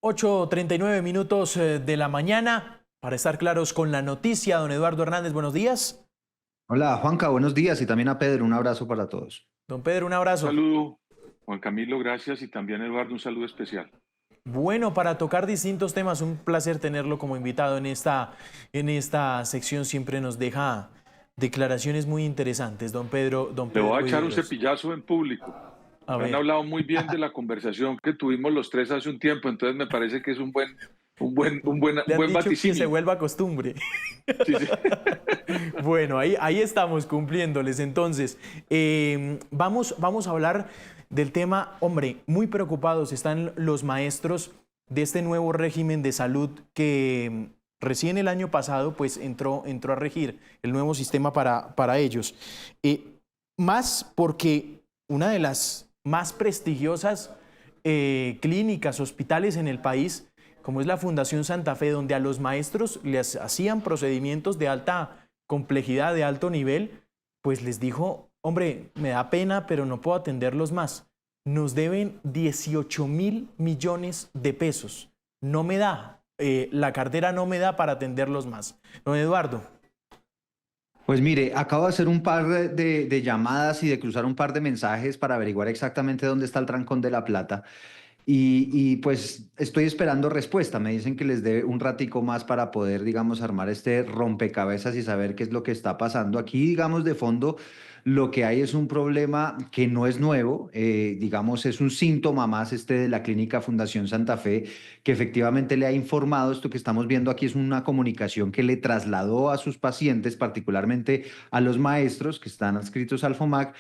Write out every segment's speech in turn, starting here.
8:39 de la mañana. Para estar claros con la noticia, don Eduardo Hernández, buenos días. Hola Juanca, buenos días y también a Pedro, un abrazo para todos. Don Pedro, un Un abrazo. saludo, Juan Camilo, gracias, y también Eduardo, un saludo especial. Bueno, para tocar distintos temas, un placer tenerlo como invitado en esta sección. Siempre nos deja declaraciones muy interesantes, don Pedro. Le voy a echar un Viveros. cepillazo en público. A Me han ver, hablado muy bien de la conversación que tuvimos los tres hace un tiempo, entonces me parece que es un le han buen dicho que se vaticinio. vuelva costumbre. Sí, sí. Bueno, ahí estamos cumpliéndoles. Entonces, vamos a hablar del tema. Hombre, muy preocupados están los maestros de este nuevo régimen de salud que recién el año pasado pues entró a regir el nuevo sistema para ellos. Más porque una de las más prestigiosas clínicas, hospitales en el país, como es la Fundación Santa Fe, donde a los maestros les hacían procedimientos de alta complejidad, de alto nivel, pues les dijo, hombre, me da pena, pero no puedo atenderlos más. Nos deben 18.000 millones de pesos. No me da, la cartera no me da para atenderlos más. Don Eduardo. Pues mire, acabo de hacer un par de llamadas y de cruzar un par de mensajes para averiguar exactamente dónde está el Trancón de la Plata. Pues estoy esperando respuesta. Me dicen que les dé un ratico más para poder, digamos, armar este rompecabezas y saber qué es lo que está pasando. Aquí, digamos, de fondo, lo que hay es un problema que no es nuevo, digamos, es un síntoma más este de la Clínica Fundación Santa Fe, que efectivamente le ha informado. Esto que estamos viendo aquí es una comunicación que le trasladó a sus pacientes, particularmente a los maestros que están adscritos al FOMAC,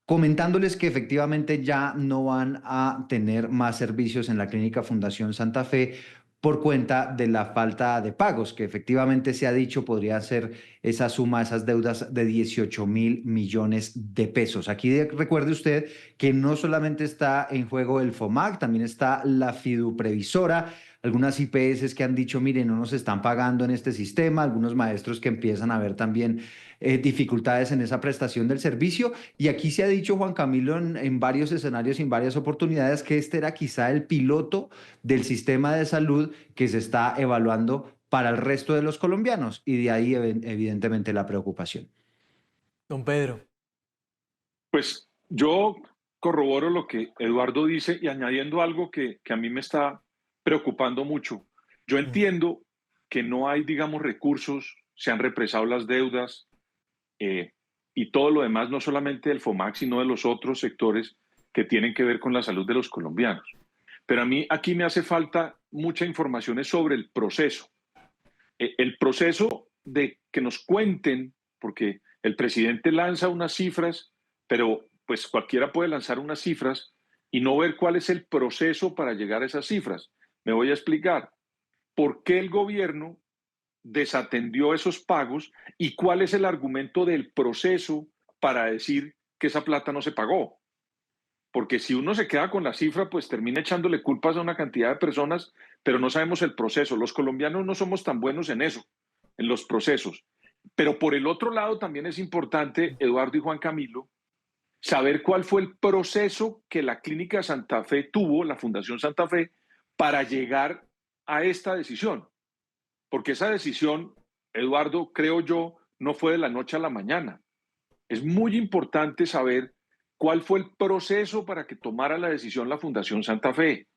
comentándoles que efectivamente ya no van a tener más servicios en la Clínica Fundación Santa Fe por cuenta de la falta de pagos, que efectivamente se ha dicho podría ser esa suma, esas deudas de 18.000 millones de pesos. Aquí recuerde usted que no solamente está en juego el FOMAC, también está la fiduprevisora, algunas IPS que han dicho, miren, no nos están pagando en este sistema, algunos maestros que empiezan a ver también dificultades en esa prestación del servicio. Y aquí se ha dicho, Juan Camilo, en varios escenarios y en varias oportunidades, que este era quizá el piloto del sistema de salud que se está evaluando para el resto de los colombianos. Y de ahí, evidentemente, la preocupación. Don Pedro. Pues yo corroboro lo que Eduardo dice y añadiendo algo que a mí me está preocupando mucho. Yo entiendo que no hay, digamos, recursos, se han represado las deudas, eh, y todo lo demás, no solamente del FOMAC, sino de los otros sectores que tienen que ver con la salud de los colombianos. Pero a mí aquí me hace falta mucha información sobre el proceso. El proceso de que nos cuenten, porque el presidente lanza unas cifras, pero pues cualquiera puede lanzar unas cifras y no ver cuál es el proceso para llegar a esas cifras. Me voy a explicar. ¿Por qué el gobierno desatendió esos pagos y cuál es el argumento del proceso para decir que esa plata no se pagó? Porque si uno se queda con la cifra, pues termina echándole culpas a una cantidad de personas, pero no sabemos el proceso. Los colombianos no somos tan buenos en eso, en los procesos. Pero por el otro lado también es importante, Eduardo y Juan Camilo, saber cuál fue el proceso que la Clínica Santa Fe tuvo, la Fundación Santa Fe, para llegar a esta decisión. Porque esa decisión, Eduardo, creo yo, no fue de la noche a la mañana. Es muy importante saber cuál fue el proceso para que tomara la decisión la Fundación Santa Fe,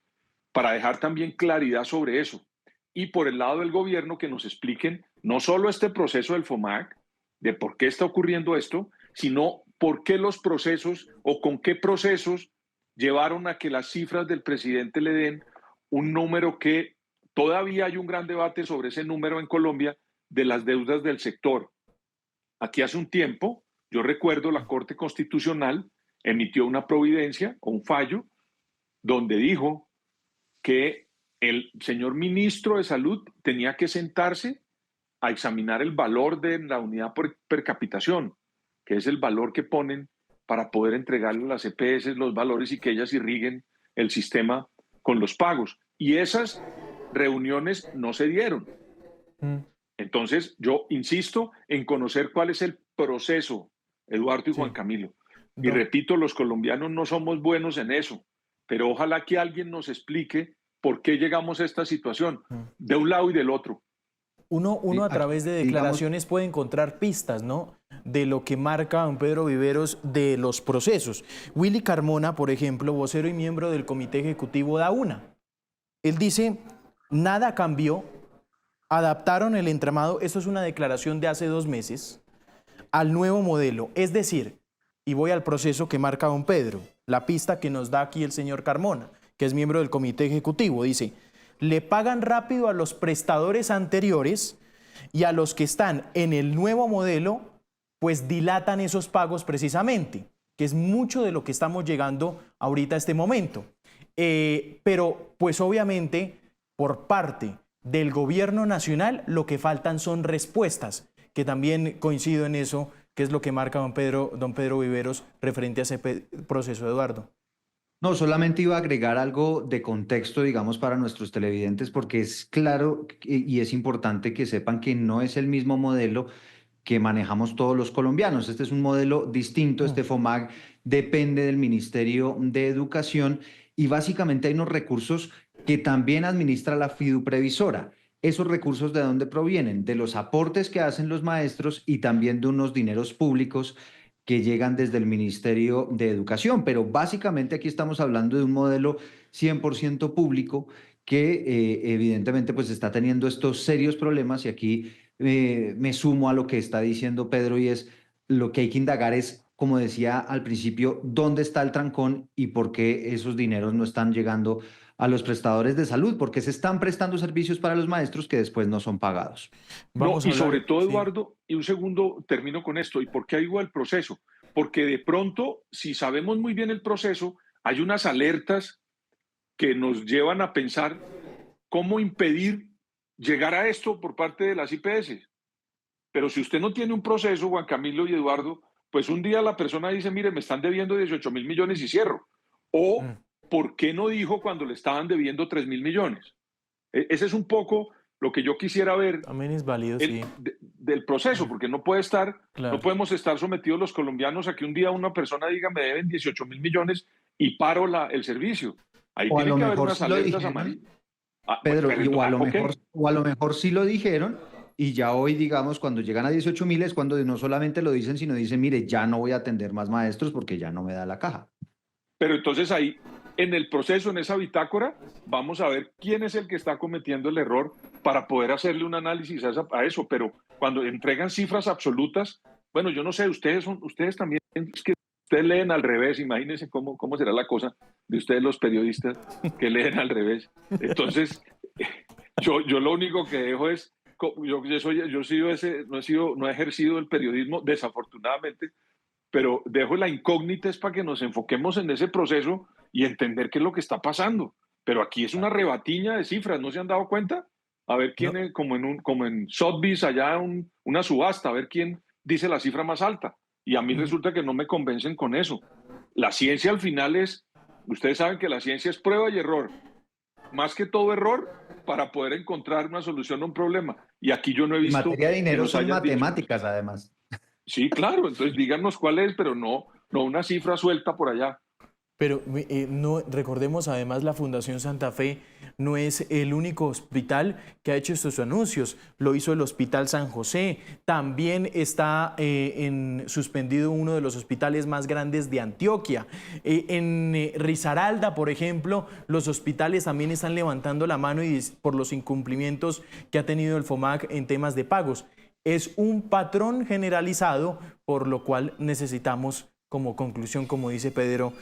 para dejar también claridad sobre eso. Y por el lado del gobierno, que nos expliquen no solo este proceso del FOMAC, de por qué está ocurriendo esto, sino por qué los procesos o con qué procesos llevaron a que las cifras del presidente le den un número que todavía hay un gran debate sobre ese número en Colombia de las deudas del sector. Aquí hace un tiempo, yo recuerdo, la Corte Constitucional emitió una providencia o un fallo donde dijo que el señor ministro de Salud tenía que sentarse a examinar el valor de la unidad per capitación, que es el valor que ponen para poder entregarle a las EPS los valores y que ellas irriguen el sistema con los pagos. Y esas reuniones no se dieron. Entonces, yo insisto en conocer cuál es el proceso, Eduardo y Juan Sí. Camilo. Y repito, los colombianos no somos buenos en eso, pero ojalá que alguien nos explique por qué llegamos a esta situación, de un lado y del otro. Uno Sí, a aquí, través de digamos, declaraciones puede encontrar pistas, ¿no? De lo que marca don Pedro Viveros de los procesos. Willy Carmona, por ejemplo, vocero y miembro del Comité Ejecutivo da una. Él dice, nada cambió, adaptaron el entramado, esto es una declaración de hace 2 meses, al nuevo modelo. Es decir, y voy al proceso que marca don Pedro, la pista que nos da aquí el señor Carmona, que es miembro del Comité Ejecutivo, dice, le pagan rápido a los prestadores anteriores y a los que están en el nuevo modelo, pues dilatan esos pagos precisamente, que es mucho de lo que estamos llegando ahorita a este momento. Pero pues obviamente por parte del gobierno nacional lo que faltan son respuestas, que también coincido en eso, que es lo que marca don Pedro Viveros referente a ese proceso, Eduardo. No, solamente iba a agregar algo de contexto, digamos, para nuestros televidentes, porque es claro y es importante que sepan que no es el mismo modelo que manejamos todos los colombianos. Este es un modelo distinto, este FOMAG depende del Ministerio de Educación y básicamente hay unos recursos que también administra la fiduprevisora. ¿Esos recursos de dónde provienen? De los aportes que hacen los maestros y también de unos dineros públicos que llegan desde el Ministerio de Educación, pero básicamente aquí estamos hablando de un modelo 100% público que evidentemente pues está teniendo estos serios problemas y aquí me sumo a lo que está diciendo Pedro y es lo que hay que indagar es, como decía al principio, dónde está el trancón y por qué esos dineros no están llegando a los prestadores de salud, porque se están prestando servicios para los maestros que después no son pagados. No, Vamos a y hablar, sobre todo, sí. Eduardo, y un segundo termino con esto, ¿y por qué digo el proceso? Porque de pronto, si sabemos muy bien el proceso, hay unas alertas que nos llevan a pensar cómo impedir llegar a esto por parte de las IPS. Pero si usted no tiene un proceso, Juan Camilo y Eduardo, pues un día la persona dice, mire, me están debiendo 18.000 millones y cierro. O, ¿por qué no dijo cuando le estaban debiendo 3.000 millones? Ese es un poco lo que yo quisiera ver También es válido, sí. del proceso, porque no Claro. podemos estar sometidos los colombianos a que un día una persona diga me deben 18.000 millones y paro el servicio. Ahí O a tienen lo que haber mejor unas sí lo alertas dijeron, amarillas. Ah, Pedro, pero, ok. o a lo mejor sí lo dijeron y ya hoy, digamos, cuando llegan a 18.000 es cuando no solamente lo dicen, sino dicen, mire, ya no voy a atender más maestros porque ya no me da la caja. Pero entonces ahí, en el proceso, en esa bitácora, vamos a ver quién es el que está cometiendo el error para poder hacerle un análisis a eso. Pero cuando entregan cifras absolutas, bueno, yo no sé, ustedes también, es que ustedes leen al revés, imagínense cómo será la cosa de ustedes los periodistas que leen al revés. Entonces, yo lo único que dejo es, no he ejercido el periodismo, desafortunadamente, pero dejo la incógnita es para que nos enfoquemos en ese proceso y entender qué es lo que está pasando. Pero aquí es una rebatiña de cifras, ¿no se han dado cuenta? A ver quién, No, como en Sotheby's, allá una subasta, a ver quién dice la cifra más alta. Y a mí resulta que no me convencen con eso. La ciencia al final ustedes saben que la ciencia es prueba y error. Más que todo error para poder encontrar una solución a un problema. Y aquí yo no he En visto materia de que dinero nos son hayan dicho. matemáticas, además. Sí, claro, entonces díganos cuál es, pero no una cifra suelta por allá. pero no, recordemos además la Fundación Santa Fe no es el único hospital que ha hecho estos anuncios. Lo hizo el Hospital San José. También está suspendido uno de los hospitales más grandes de Antioquia. En Risaralda, por ejemplo, los hospitales también están levantando la mano por los incumplimientos que ha tenido el FOMAC en temas de pagos. Es un patrón generalizado, por lo cual necesitamos, como conclusión, como dice Pedro,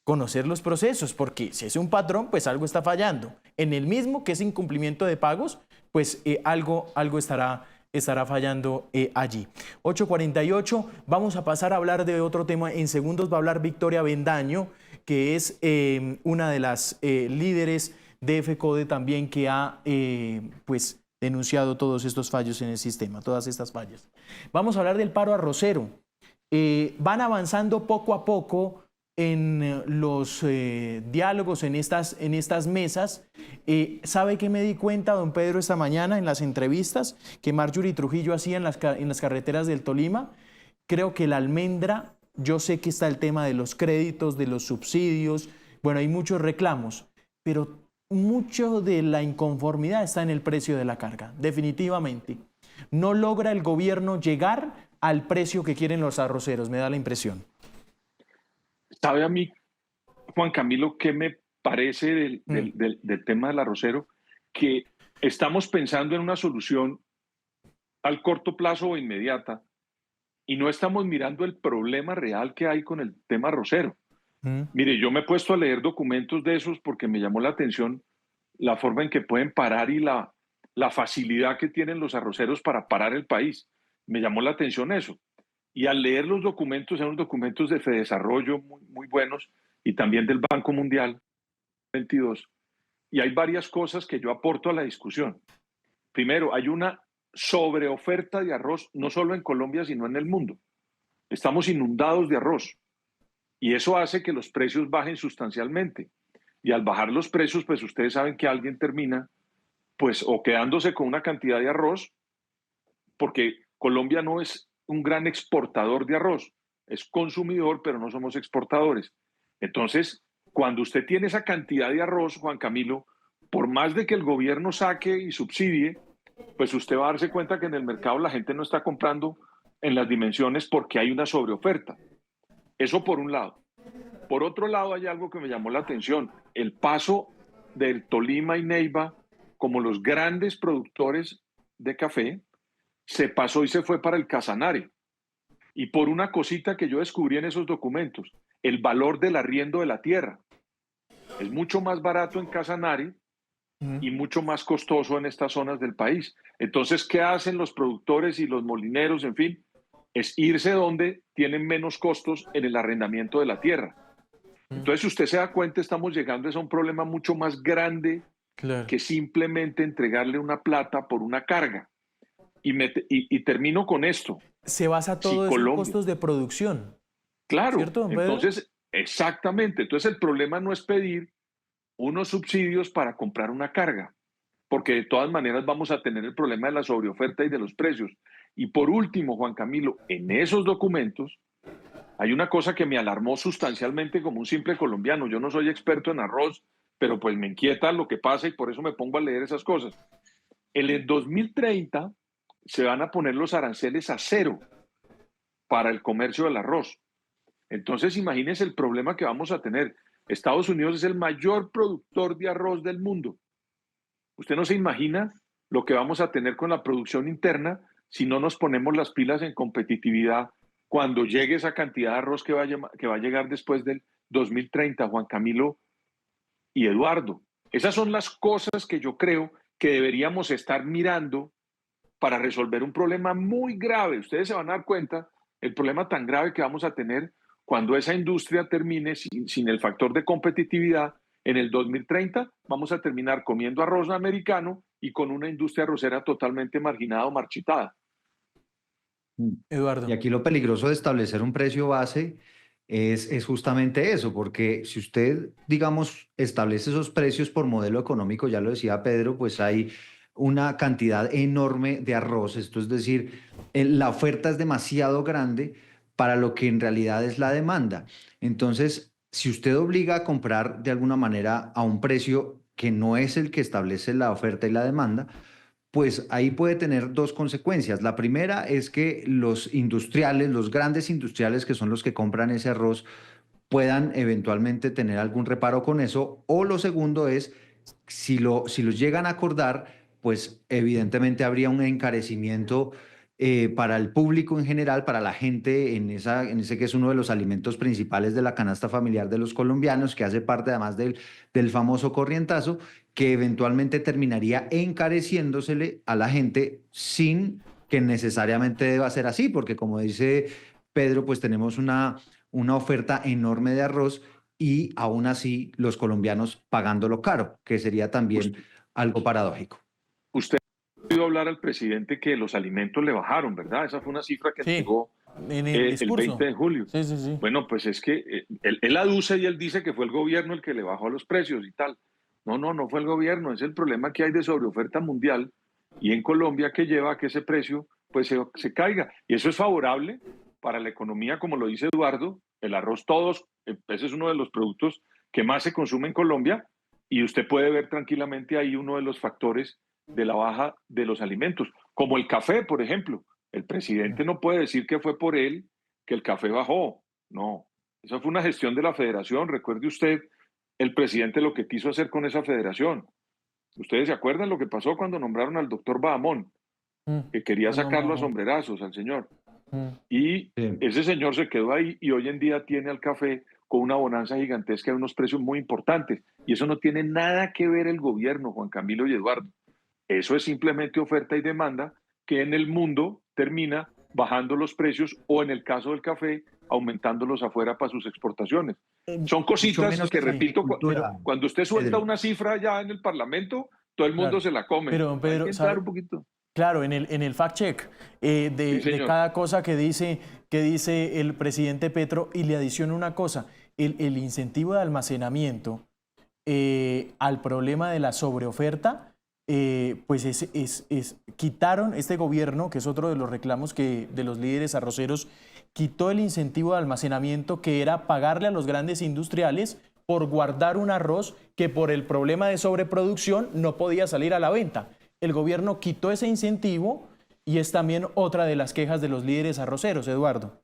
conocer los procesos, porque si es un patrón, pues algo está fallando. En el mismo que es incumplimiento de pagos, pues algo estará fallando allí. 8:48, vamos a pasar a hablar de otro tema. En segundos va a hablar Victoria Bendaño, que es una de las líderes de FECODE también que ha pues denunciado todos estos fallos en el sistema, todas estas fallas. Vamos a hablar del paro arrocero. Van avanzando poco a poco en los diálogos, en estas mesas. ¿Sabe qué me di cuenta, don Pedro, esta mañana en las entrevistas que Marjorie Trujillo hacía en las carreteras del Tolima? Creo que la almendra, yo sé que está el tema de los créditos, de los subsidios, bueno, hay muchos reclamos, pero mucho de la inconformidad está en el precio de la carga, definitivamente. No logra el gobierno llegar al precio que quieren los arroceros, me da la impresión. ¿Sabe a mí, Juan Camilo, qué me parece del tema del arrocero? Que estamos pensando en una solución al corto plazo o inmediata y no estamos mirando el problema real que hay con el tema arrocero. Mire, yo me he puesto a leer documentos de esos porque me llamó la atención la forma en que pueden parar y la facilidad que tienen los arroceros para parar el país. Me llamó la atención eso. Y al leer los documentos, eran documentos de Fedesarrollo muy buenos y también del Banco Mundial 22. Y hay varias cosas que yo aporto a la discusión. Primero, hay una sobreoferta de arroz, no solo en Colombia, sino en el mundo. Estamos inundados de arroz y eso hace que los precios bajen sustancialmente. Y al bajar los precios, pues ustedes saben que alguien termina pues o quedándose con una cantidad de arroz, porque Colombia no es un gran exportador de arroz, es consumidor, pero no somos exportadores. Entonces, cuando usted tiene esa cantidad de arroz, Juan Camilo, por más de que el gobierno saque y subsidie, pues usted va a darse cuenta que en el mercado la gente no está comprando en las dimensiones porque hay una sobreoferta. Eso por un lado. Por otro lado, hay algo que me llamó la atención, el paso del Tolima y Neiva como los grandes productores de café, se pasó y se fue para el Casanare. Y por una cosita que yo descubrí en esos documentos, el valor del arriendo de la tierra. Es mucho más barato en Casanare y mucho más costoso en estas zonas del país. Entonces, ¿qué hacen los productores y los molineros? En fin, es irse donde tienen menos costos en el arrendamiento de la tierra. Entonces, si usted se da cuenta, estamos llegando a un problema mucho más grande que simplemente entregarle una plata por una carga. Y termino con esto. Se basa todo en costos de producción. Claro, ¿Cierto, Pedro? entonces, exactamente. Entonces, el problema no es pedir unos subsidios para comprar una carga, porque de todas maneras vamos a tener el problema de la sobreoferta y de los precios. Y por último, Juan Camilo, en esos documentos hay una cosa que me alarmó sustancialmente como un simple colombiano. Yo no soy experto en arroz, pero pues me inquieta lo que pasa y por eso me pongo a leer esas cosas. En el 2030 se van a poner los aranceles a cero para el comercio del arroz. Entonces, imagínense el problema que vamos a tener. Estados Unidos es el mayor productor de arroz del mundo. Usted no se imagina lo que vamos a tener con la producción interna si no nos ponemos las pilas en competitividad cuando llegue esa cantidad de arroz que va a llegar después del 2030, Juan Camilo y Eduardo. Esas son las cosas que yo creo que deberíamos estar mirando para resolver un problema muy grave. Ustedes se van a dar cuenta el problema tan grave que vamos a tener cuando esa industria termine sin el factor de competitividad. En el 2030 vamos a terminar comiendo arroz americano y con una industria arrocera totalmente marginada o marchitada. Eduardo. Y aquí lo peligroso de establecer un precio base es justamente eso, porque si usted, digamos, establece esos precios por modelo económico, ya lo decía Pedro, pues hay una cantidad enorme de arroz, esto es decir, la oferta es demasiado grande para lo que en realidad es la demanda. Entonces, si usted obliga a comprar de alguna manera a un precio que no es el que establece la oferta y la demanda, pues ahí puede tener dos consecuencias. La primera es que los industriales, los grandes industriales que son los que compran ese arroz, puedan eventualmente tener algún reparo con eso. O lo segundo es, si los llegan a acordar, pues evidentemente habría un encarecimiento para el público en general, para la gente en ese que es uno de los alimentos principales de la canasta familiar de los colombianos, que hace parte además del famoso corrientazo, que eventualmente terminaría encareciéndosele a la gente sin que necesariamente deba ser así, porque como dice Pedro, pues tenemos una oferta enorme de arroz y aún así los colombianos pagándolo caro, que sería también algo paradójico. Usted ha oído hablar al presidente que los alimentos le bajaron, ¿verdad? Esa fue una cifra que entregó en el discurso. 20 de julio. Sí. Bueno, pues es que él aduce y él dice que fue el gobierno el que le bajó los precios y tal. No fue el gobierno, es el problema que hay de sobreoferta mundial y en Colombia que lleva a que ese precio pues se caiga. Y eso es favorable para la economía, como lo dice Eduardo, el arroz ese es uno de los productos que más se consume en Colombia y usted puede ver tranquilamente ahí uno de los factores de la baja de los alimentos, como el café, por ejemplo. El presidente no puede decir que fue por él que el café bajó. No, esa fue una gestión de la federación. Recuerde usted el presidente lo que quiso hacer con esa federación. Ustedes se acuerdan lo que pasó cuando nombraron al doctor Bahamón, que quería sacarlo a sombrerazos al señor. Y Sí. ese señor se quedó ahí y hoy en día tiene al café con una bonanza gigantesca de unos precios muy importantes. Y eso no tiene nada que ver el gobierno, Juan Camilo y Eduardo. Eso es simplemente oferta y demanda que en el mundo termina bajando los precios o en el caso del café, aumentándolos afuera para sus exportaciones. Son Mucho cositas menos que, repito, agricultura, cuando usted suelta Pedro. una cifra ya en el Parlamento, todo el mundo Claro. se la come. Pero, don Hay Pedro, que entrar ¿sabe? un poquito. Claro, en el fact check Sí, de señor. cada cosa que dice el presidente Petro, y le adiciono una cosa, el incentivo de almacenamiento al problema de la sobreoferta, pues quitaron este gobierno, que es otro de los reclamos de los líderes arroceros, quitó el incentivo de almacenamiento que era pagarle a los grandes industriales por guardar un arroz que por el problema de sobreproducción no podía salir a la venta. El gobierno quitó ese incentivo y es también otra de las quejas de los líderes arroceros, Eduardo.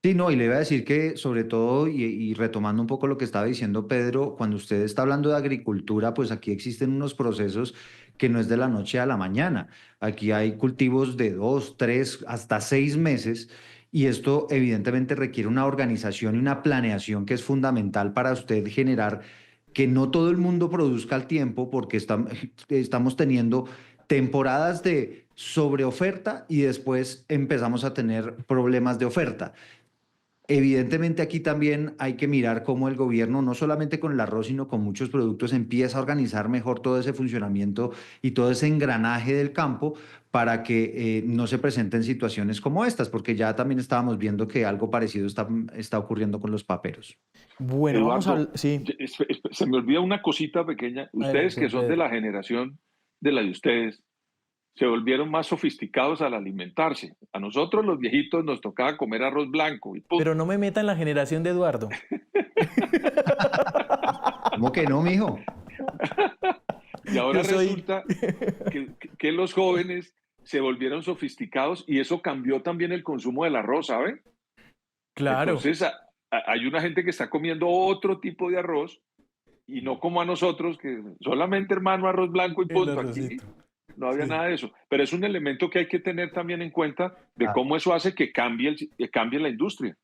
Sí, no, y le iba a decir que sobre todo, y retomando un poco lo que estaba diciendo Pedro, cuando usted está hablando de agricultura, pues aquí existen unos procesos que no es de la noche a la mañana. Aquí hay cultivos de 2, 3, hasta 6 meses, y esto evidentemente requiere una organización y una planeación que es fundamental para usted generar que no todo el mundo produzca al tiempo, porque estamos teniendo temporadas de sobreoferta y después empezamos a tener problemas de oferta. Evidentemente aquí también hay que mirar cómo el gobierno, no solamente con el arroz, sino con muchos productos, empieza a organizar mejor todo ese funcionamiento y todo ese engranaje del campo para que no se presenten situaciones como estas, porque ya también estábamos viendo que algo parecido está ocurriendo con los paperos. Bueno, vamos a... Eduardo, Sí, se me olvida una cosita pequeña. Ustedes adelante, que don son de Pedro. la generación de la de ustedes, se volvieron más sofisticados al alimentarse. A nosotros los viejitos nos tocaba comer arroz blanco y Pero punto. no me meta en la generación de Eduardo. ¿Cómo que no, mijo? Y ahora Yo soy... resulta que los jóvenes se volvieron sofisticados y eso cambió también el consumo del arroz, ¿saben? Claro. Entonces hay una gente que está comiendo otro tipo de arroz y no como a nosotros, que solamente hermano arroz blanco y El punto. Aquí arrocito. no había Sí. nada de eso. Pero es un elemento que hay que tener también en cuenta de Ah, cómo eso hace que cambie la industria.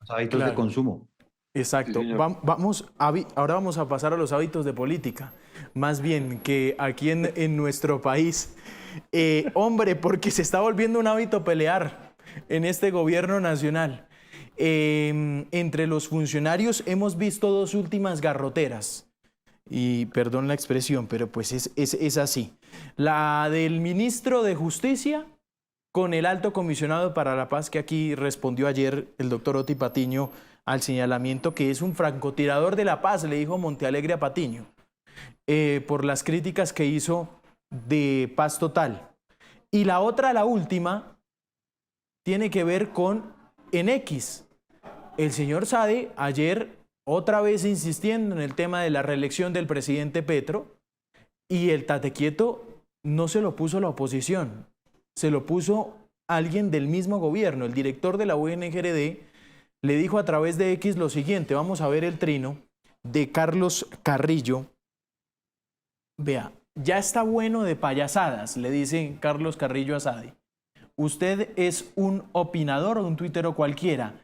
los hábitos de Claro. consumo. Sí, Exacto. señor. Ahora vamos a pasar a los hábitos de política. Más bien que aquí en nuestro país, hombre, porque se está volviendo un hábito pelear en este gobierno nacional. Entre los funcionarios hemos visto dos últimas garroteras. Y perdón la expresión, pero pues es así. La del ministro de Justicia con el alto comisionado para la paz, que aquí respondió ayer el doctor Oti Patiño al señalamiento que es un francotirador de la paz, le dijo Montealegre a Patiño, por las críticas que hizo de paz total. Y la otra, la última, tiene que ver con en X. El señor Sade ayer otra vez insistiendo en el tema de la reelección del presidente Petro, y el tate quieto no se lo puso la oposición, se lo puso alguien del mismo gobierno. El director de la UNGRD le dijo a través de X lo siguiente, vamos a ver el trino de Carlos Carrillo. Vea, ya está bueno de payasadas, le dice Carlos Carrillo a Sade. Usted es un opinador o un tuitero cualquiera.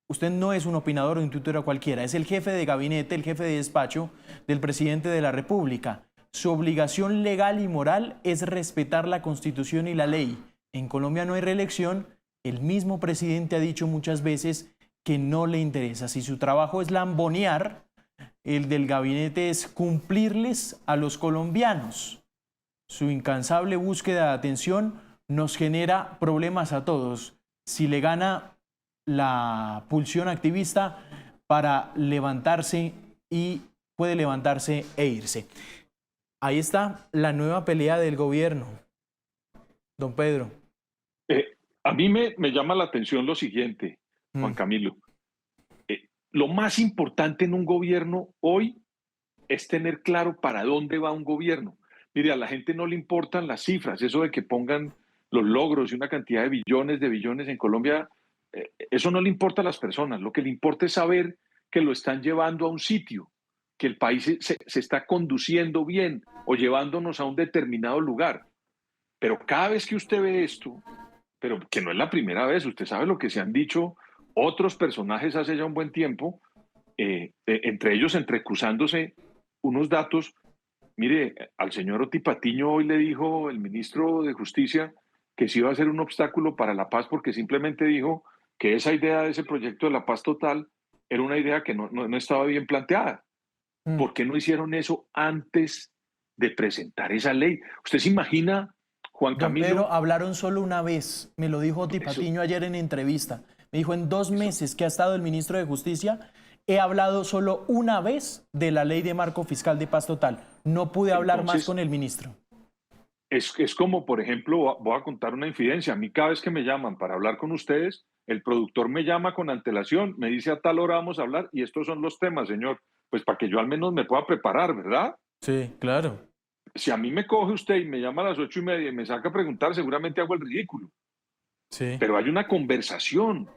Usted no es un opinador o un tuitero cualquiera, es el jefe de gabinete, el jefe de despacho del presidente de la República. Su obligación legal y moral es respetar la Constitución y la ley. En Colombia no hay reelección. El mismo presidente ha dicho muchas veces que no le interesa. Si su trabajo es lambonear, el del gabinete es cumplirles a los colombianos. Su incansable búsqueda de atención nos genera problemas a todos. Si le gana la pulsión activista para levantarse, y puede levantarse e irse. Ahí está la nueva pelea del gobierno, don Pedro. A mí me llama la atención lo siguiente, Juan Camilo. Lo más importante en un gobierno hoy es tener claro para dónde va un gobierno. Mire, a la gente no le importan las cifras, eso de que pongan los logros y una cantidad de billones en Colombia, eso no le importa a las personas. Lo que le importa es saber que lo están llevando a un sitio, que el país se está conduciendo bien o llevándonos a un determinado lugar. Pero cada vez que usted ve esto, pero que no es la primera vez, usted sabe lo que se han dicho otros personajes hace ya un buen tiempo, entre ellos entrecruzándose unos datos. Mire, al señor Oti Patiño hoy le dijo el ministro de Justicia que sí iba a ser un obstáculo para la paz porque simplemente dijo que esa idea de ese proyecto de la paz total era una idea que no estaba bien planteada. Mm. ¿Por qué no hicieron eso antes de presentar esa ley? ¿Usted se imagina, Juan Don Pedro, Camilo? hablaron solo una vez, me lo dijo Oti Eso, Patiño ayer en entrevista. Me dijo, en 2 eso. meses que ha estado el ministro de Justicia, he hablado solo una vez de la ley de marco fiscal de paz total. No pude hablar más Entonces, con el ministro. es como, por ejemplo, voy a contar una infidencia. A mí cada vez que me llaman para hablar con ustedes, el productor me llama con antelación, me dice a tal hora vamos a hablar y estos son los temas, señor. Pues para que yo al menos me pueda preparar, ¿verdad? Sí, claro. Si a mí me coge usted y me llama a las 8:30 y me saca a preguntar, seguramente hago el ridículo. Sí. Pero hay una conversación,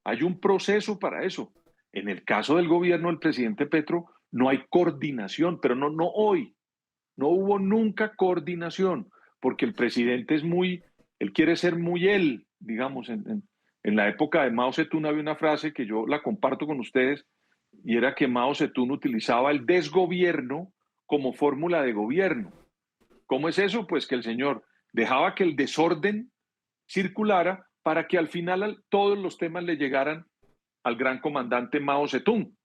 hay un proceso para eso. En el caso del gobierno del presidente Petro, no hay coordinación, pero no hoy. No hubo nunca coordinación, porque el presidente es él quiere ser muy él, digamos. En la época de Mao Zedong había una frase que yo la comparto con ustedes, y era que Mao Zedong utilizaba el desgobierno como fórmula de gobierno. ¿Cómo es eso? Pues que el señor dejaba que el desorden circulara para que al final todos los temas le llegaran al gran comandante Mao Zedong.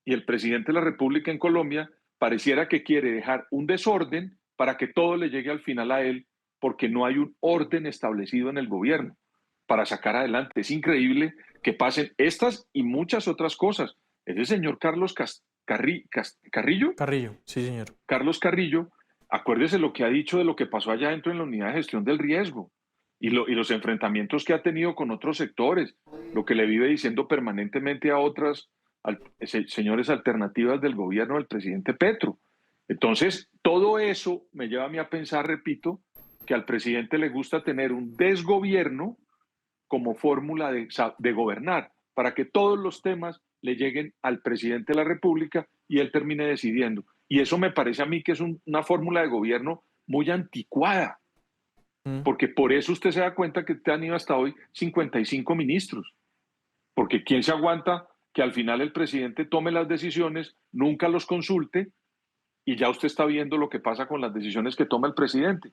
Y el presidente de la República en Colombia pareciera que quiere dejar un desorden para que todo le llegue al final a él, porque no hay un orden establecido en el gobierno para sacar adelante. Es increíble que pasen estas y muchas otras cosas. Ese señor Carrillo, Carrillo, sí, señor. Carlos Carrillo, acuérdese lo que ha dicho de lo que pasó allá dentro en la unidad de gestión del riesgo y los enfrentamientos que ha tenido con otros sectores, lo que le vive diciendo permanentemente a otras señores alternativas del gobierno del presidente Petro. Entonces, todo eso me lleva a mí a pensar, repito, que al presidente le gusta tener un desgobierno como fórmula de gobernar, para que todos los temas le lleguen al presidente de la República y él termine decidiendo. Y eso me parece a mí que es una fórmula de gobierno muy anticuada, Mm. porque por eso usted se da cuenta que han ido hasta hoy 55 ministros, porque ¿quién se aguanta que al final el presidente tome las decisiones, nunca los consulte y ya usted está viendo lo que pasa con las decisiones que toma el presidente,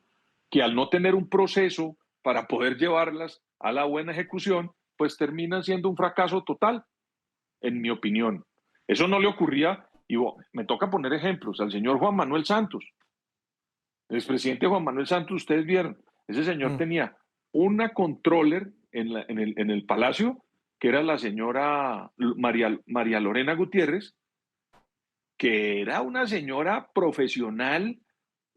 que al no tener un proceso para poder llevarlas a la buena ejecución, pues terminan siendo un fracaso total, en mi opinión. Eso no le ocurría, y me toca poner ejemplos, al señor Juan Manuel Santos. El expresidente Juan Manuel Santos, ustedes vieron, ese señor Mm. tenía una controller en el palacio, que era la señora María Lorena Gutiérrez, que era una señora profesional,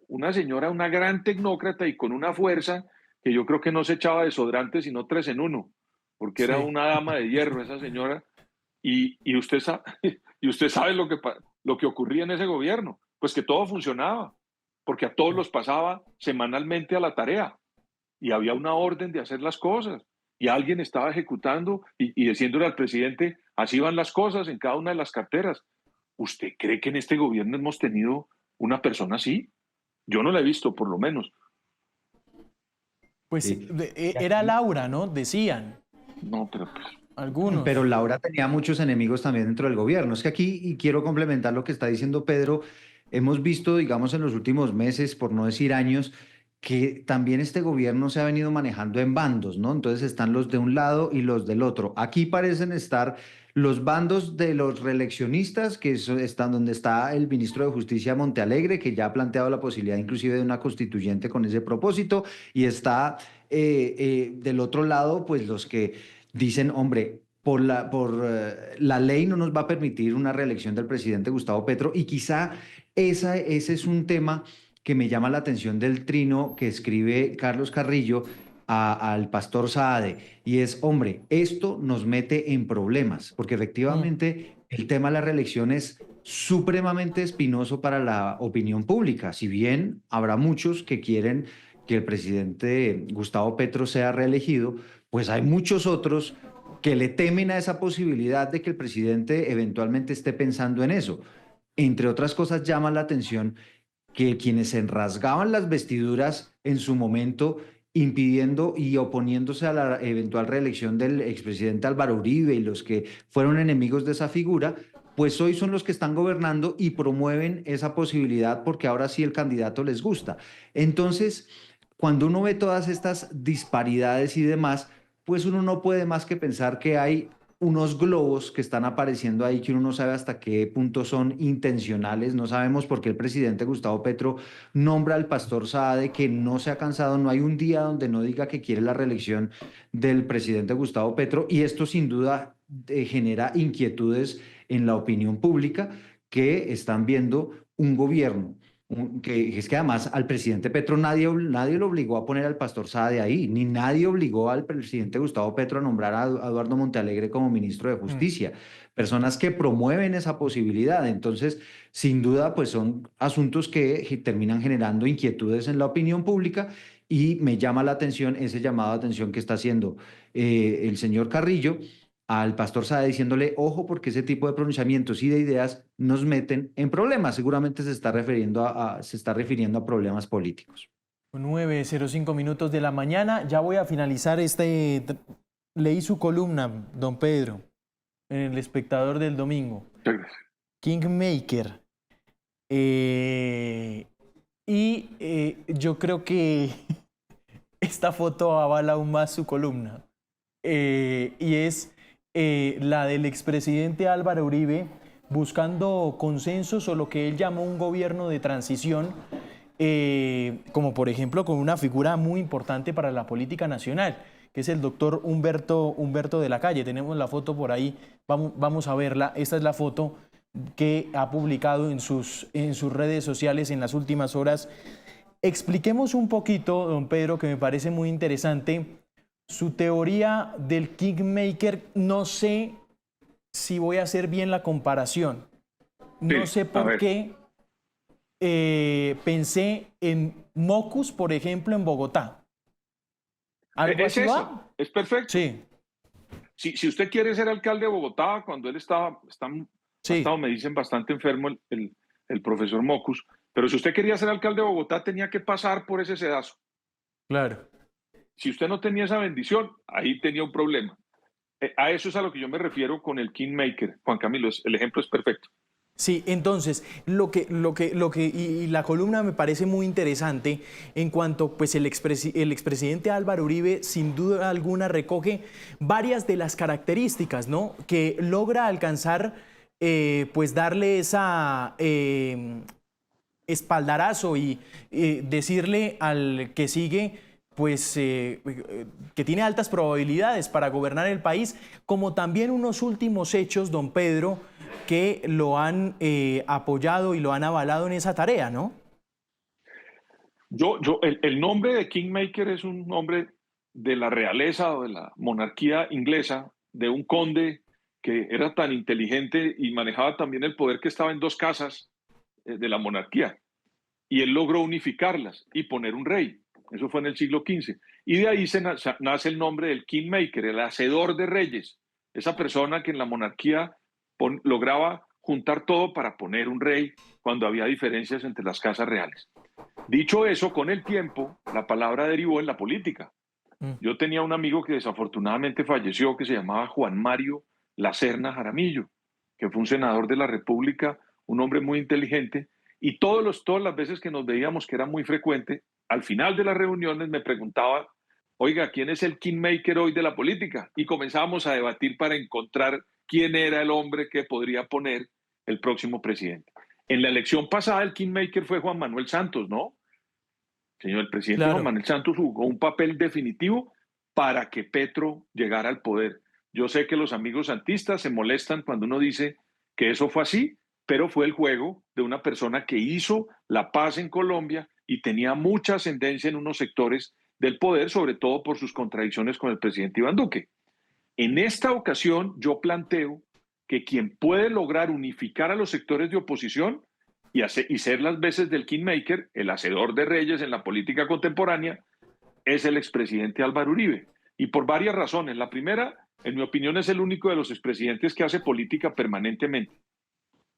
una señora, una gran tecnócrata y con una fuerza que yo creo que no se echaba desodorante sino 3 en 1, porque era Sí. una dama de hierro esa señora. Y usted sabe, y usted sabe lo que ocurría en ese gobierno, pues que todo funcionaba, porque a todos los pasaba semanalmente a la tarea y había una orden de hacer las cosas y alguien estaba ejecutando y diciéndole al presidente, así van las cosas en cada una de las carteras. ¿Usted cree que en este gobierno hemos tenido una persona así? Yo no la he visto, por lo menos. Pues Sí. era Laura, ¿no? Decían No, pero pues, algunos. Pero Laura tenía muchos enemigos también dentro del gobierno. Es que aquí, y quiero complementar lo que está diciendo Pedro, hemos visto, digamos, en los últimos meses, por no decir años, que también este gobierno se ha venido manejando en bandos, ¿no? Entonces están los de un lado y los del otro. Aquí parecen estar los bandos de los reeleccionistas, están donde está el ministro de Justicia Montealegre, que ya ha planteado la posibilidad inclusive de una constituyente con ese propósito, y está del otro lado, pues los que dicen, hombre, la ley no nos va a permitir una reelección del presidente Gustavo Petro y quizá ese es un tema que me llama la atención del trino que escribe Carlos Carrillo al pastor Saade y es, hombre, esto nos mete en problemas porque Mm. efectivamente el tema de la reelección es supremamente espinoso para la opinión pública. Si bien habrá muchos que quieren que el presidente Gustavo Petro sea reelegido, pues hay muchos otros que le temen a esa posibilidad de que el presidente eventualmente esté pensando en eso. Entre otras cosas, llama la atención que quienes se rasgaban las vestiduras en su momento impidiendo y oponiéndose a la eventual reelección del expresidente Álvaro Uribe y los que fueron enemigos de esa figura, pues hoy son los que están gobernando y promueven esa posibilidad porque ahora sí el candidato les gusta. Entonces, cuando uno ve todas estas disparidades y demás, pues uno no puede más que pensar que hay unos globos que están apareciendo ahí que uno no sabe hasta qué punto son intencionales. No sabemos por qué el presidente Gustavo Petro nombra al pastor Saade, que no se ha cansado, no hay un día donde no diga que quiere la reelección del presidente Gustavo Petro, y esto sin duda genera inquietudes en la opinión pública que están viendo un gobierno que es que además al presidente Petro nadie lo obligó a poner al pastor Saade ahí, ni nadie obligó al presidente Gustavo Petro a nombrar a Eduardo Montealegre como ministro de Mm. Justicia. Personas que promueven esa posibilidad. Entonces, sin duda, pues son asuntos que terminan generando inquietudes en la opinión pública, y me llama la atención ese llamado de atención que está haciendo el señor Carrillo al pastor Saade diciéndole, ojo, porque ese tipo de pronunciamientos y de ideas nos meten en problemas. Seguramente se está refiriendo a problemas políticos. 9:05 de la mañana. Ya voy a finalizar leí su columna, don Pedro, en El Espectador del domingo. Muchas gracias. Kingmaker. Yo creo que esta foto avala aún más su columna. Y es la del expresidente Álvaro Uribe buscando consensos o lo que él llamó un gobierno de transición, como por ejemplo con una figura muy importante para la política nacional, que es el doctor Humberto de la Calle. Tenemos la foto por ahí, vamos a verla. Esta es la foto que ha publicado en sus redes sociales en las últimas horas. Expliquemos un poquito, don Pedro, que me parece muy interesante, su teoría del Kingmaker. No sé si voy a hacer bien la comparación. No sé por qué pensé en Mocus, por ejemplo, en Bogotá. ¿Algo Es así eso, va? es perfecto. Sí, Si usted quiere ser alcalde de Bogotá, cuando él ha sí, estado, me dicen, bastante enfermo el profesor Mocus, pero si usted quería ser alcalde de Bogotá, tenía que pasar por ese sedazo. claro. Si usted no tenía esa bendición, ahí tenía un problema. A eso es a lo que yo me refiero con el Kingmaker. Juan Camilo, el ejemplo es perfecto. Sí, entonces, y la columna me parece muy interesante en cuanto, pues, el expresidente Álvaro Uribe, sin duda alguna, recoge varias de las características, ¿no?, que logra alcanzar, pues, darle esa espaldarazo y decirle al que sigue, pues, que tiene altas probabilidades para gobernar el país, como también unos últimos hechos, don Pedro, que lo han apoyado y lo han avalado en esa tarea, ¿no? El nombre de Kingmaker es un nombre de la realeza o de la monarquía inglesa, de un conde que era tan inteligente y manejaba también el poder, que estaba en dos casas de la monarquía. Y él logró unificarlas y poner un rey. Eso fue en el siglo XV. Y de ahí nace el nombre del Kingmaker, el hacedor de reyes. Esa persona que en la monarquía lograba juntar todo para poner un rey cuando había diferencias entre las casas reales. Dicho eso, con el tiempo, la palabra derivó en la política. Yo tenía un amigo que desafortunadamente falleció, que se llamaba Juan Mario Lacerna Jaramillo, que fue un senador de la República, un hombre muy inteligente, y todas las veces que nos veíamos, que era muy frecuente, al final de las reuniones me preguntaba, oiga, ¿quién es el Kingmaker hoy de la política? Y comenzábamos a debatir para encontrar quién era el hombre que podría poner el próximo presidente. En la elección pasada, el Kingmaker fue Juan Manuel Santos, ¿no? Señor, el presidente Juan Claro. Manuel Santos jugó un papel definitivo para que Petro llegara al poder. Yo sé que los amigos santistas se molestan cuando uno dice que eso fue así, pero fue el juego de una persona que hizo la paz en Colombia y tenía mucha ascendencia en unos sectores del poder, sobre todo por sus contradicciones con el presidente Iván Duque. En esta ocasión yo planteo que quien puede lograr unificar a los sectores de oposición y ser las veces del kingmaker, el hacedor de reyes en la política contemporánea, es el expresidente Álvaro Uribe. Y por varias razones. La primera, en mi opinión, es el único de los expresidentes que hace política permanentemente.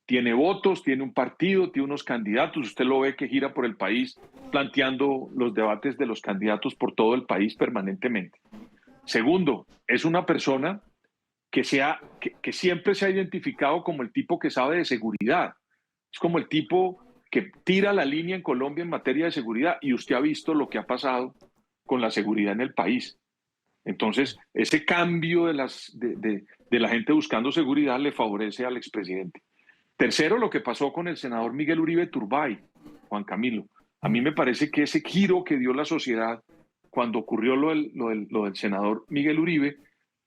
Tiene votos, tiene un partido, tiene unos candidatos. Usted lo ve que gira por el país planteando los debates de los candidatos por todo el país permanentemente. Segundo, es una persona que siempre se ha identificado como el tipo que sabe de seguridad. Es como el tipo que tira la línea en Colombia en materia de seguridad, y usted ha visto lo que ha pasado con la seguridad en el país. Entonces, ese cambio de la gente buscando seguridad le favorece al expresidente. Tercero, lo que pasó con el senador Miguel Uribe Turbay, Juan Camilo. A mí me parece que ese giro que dio la sociedad cuando ocurrió lo del senador Miguel Uribe,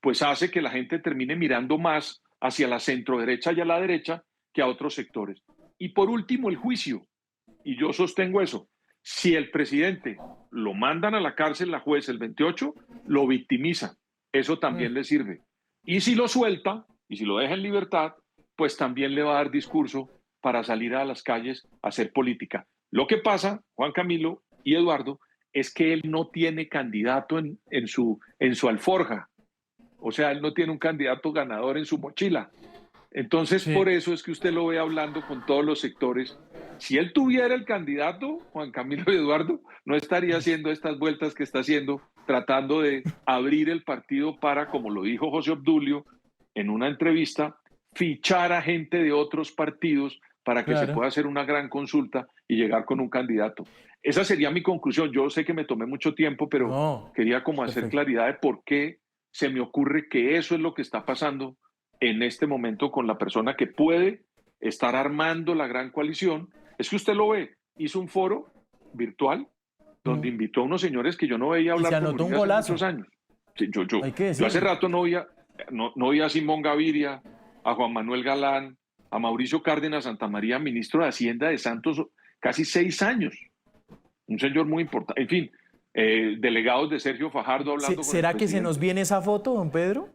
pues hace que la gente termine mirando más hacia la centroderecha y a la derecha que a otros sectores. Y por último, el juicio. Y yo sostengo eso. Si el presidente lo mandan a la cárcel, la juez el 28, lo victimiza. Eso también le sirve. Y si lo suelta, y si lo deja en libertad, pues también le va a dar discurso para salir a las calles a hacer política. Lo que pasa, Juan Camilo y Eduardo, es que él no tiene candidato en su alforja. O sea, él no tiene un candidato ganador en su mochila. Entonces, por eso es que usted lo ve hablando con todos los sectores. Si él tuviera el candidato, Juan Camilo y Eduardo, no estaría haciendo estas vueltas que está haciendo, tratando de abrir el partido para, como lo dijo José Obdulio en una entrevista, fichar a gente de otros partidos para que se pueda hacer una gran consulta y llegar con un candidato. Esa sería mi conclusión. Yo sé que me tomé mucho tiempo, pero quería como hacer claridad de por qué se me ocurre que eso es lo que está pasando en este momento con la persona que puede estar armando la gran coalición. Es que usted lo ve, hizo un foro virtual donde invitó a unos señores que yo no veía hablar con Uribe hace muchos años. Yo hace rato no veía a Simón Gaviria, a Juan Manuel Galán, a Mauricio Cárdenas Santamaría, ministro de Hacienda de Santos, casi 6 años. Un señor muy importante. En fin, delegados de Sergio Fajardo hablando con ¿Será que se nos viene esa foto, don Pedro?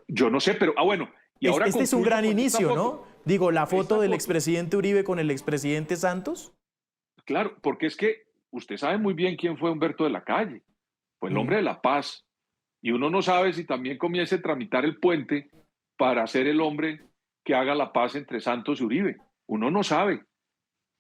Yo no sé, pero bueno. Y ahora este es un gran inicio, ¿no? Digo, la foto del expresidente Uribe con el expresidente Santos. Claro, porque es que usted sabe muy bien quién fue Humberto de la Calle. Fue el hombre de la paz. Y uno no sabe si también comience a tramitar el puente para ser el hombre que haga la paz entre Santos y Uribe. Uno no sabe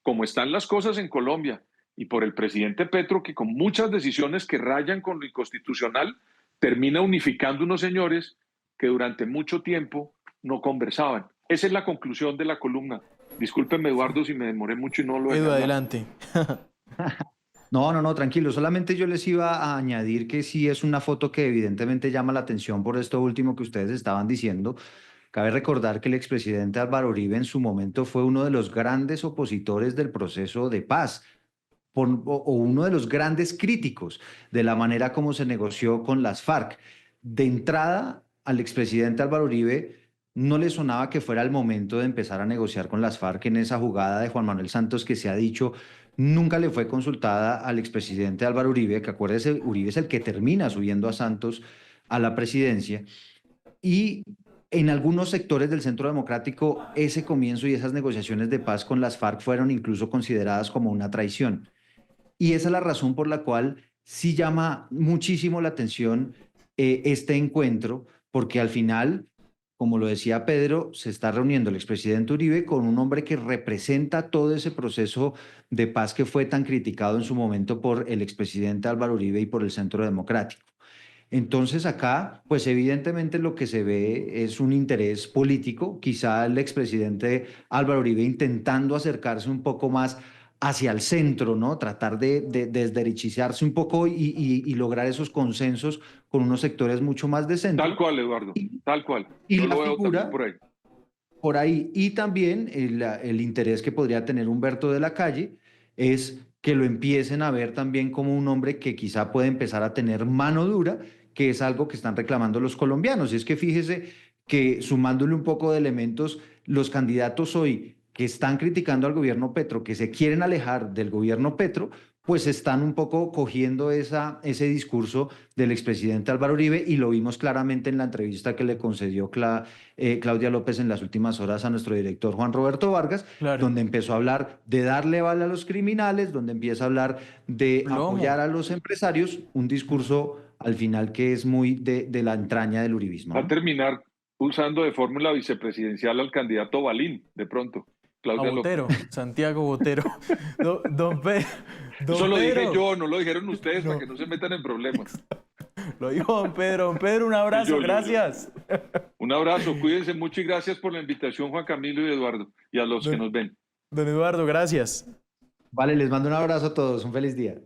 cómo están las cosas en Colombia y por el presidente Petro, que con muchas decisiones que rayan con lo inconstitucional, termina unificando unos señores que durante mucho tiempo no conversaban. Esa es la conclusión de la columna. Discúlpeme, Eduardo, si me demoré mucho y no lo he Edu, adelante. No, tranquilo. Solamente yo les iba a añadir que sí es una foto que evidentemente llama la atención por esto último que ustedes estaban diciendo. Cabe recordar que el expresidente Álvaro Uribe en su momento fue uno de los grandes opositores del proceso de paz, o uno de los grandes críticos de la manera como se negoció con las FARC. De entrada, al expresidente Álvaro Uribe no le sonaba que fuera el momento de empezar a negociar con las FARC en esa jugada de Juan Manuel Santos que se ha dicho nunca le fue consultada al expresidente Álvaro Uribe, que acuérdese, Uribe es el que termina subiendo a Santos a la presidencia. Y en algunos sectores del Centro Democrático, ese comienzo y esas negociaciones de paz con las FARC fueron incluso consideradas como una traición. Y esa es la razón por la cual sí llama muchísimo la atención este encuentro, porque al final, como lo decía Pedro, se está reuniendo el expresidente Uribe con un hombre que representa todo ese proceso de paz que fue tan criticado en su momento por el expresidente Álvaro Uribe y por el Centro Democrático. Entonces acá, pues evidentemente lo que se ve es un interés político, quizá el expresidente Álvaro Uribe intentando acercarse un poco más hacia el centro, ¿no? Tratar de desderechizarse un poco y lograr esos consensos con unos sectores mucho más de centro. Tal cual, Eduardo, tal cual. Y yo la lo veo figura por ahí. Y también el interés que podría tener Humberto de la Calle es que lo empiecen a ver también como un hombre que quizá puede empezar a tener mano dura, que es algo que están reclamando los colombianos. Y es que fíjese que sumándole un poco de elementos, los candidatos hoy que están criticando al gobierno Petro, que se quieren alejar del gobierno Petro, pues están un poco cogiendo ese discurso del expresidente Álvaro Uribe, y lo vimos claramente en la entrevista que le concedió Claudia López en las últimas horas a nuestro director Juan Roberto Vargas, Claro. donde empezó a hablar de darle bala a los criminales, donde empieza a hablar de Plomo. apoyar a los empresarios, un discurso al final que es muy de la entraña del uribismo, Va a ¿no? terminar usando de fórmula vicepresidencial al candidato Balín, de pronto, A Claudia López. Botero, Santiago Botero. Don Eso lo dije Pedro. yo, no lo dijeron ustedes, No. para que no se metan en problemas. Lo dijo don Pedro. Don Pedro, un abrazo, Yo. gracias. Un abrazo, cuídense mucho y gracias por la invitación, Juan Camilo y Eduardo, y a los que nos ven. Don Eduardo, gracias. Vale, les mando un abrazo a todos, un feliz día.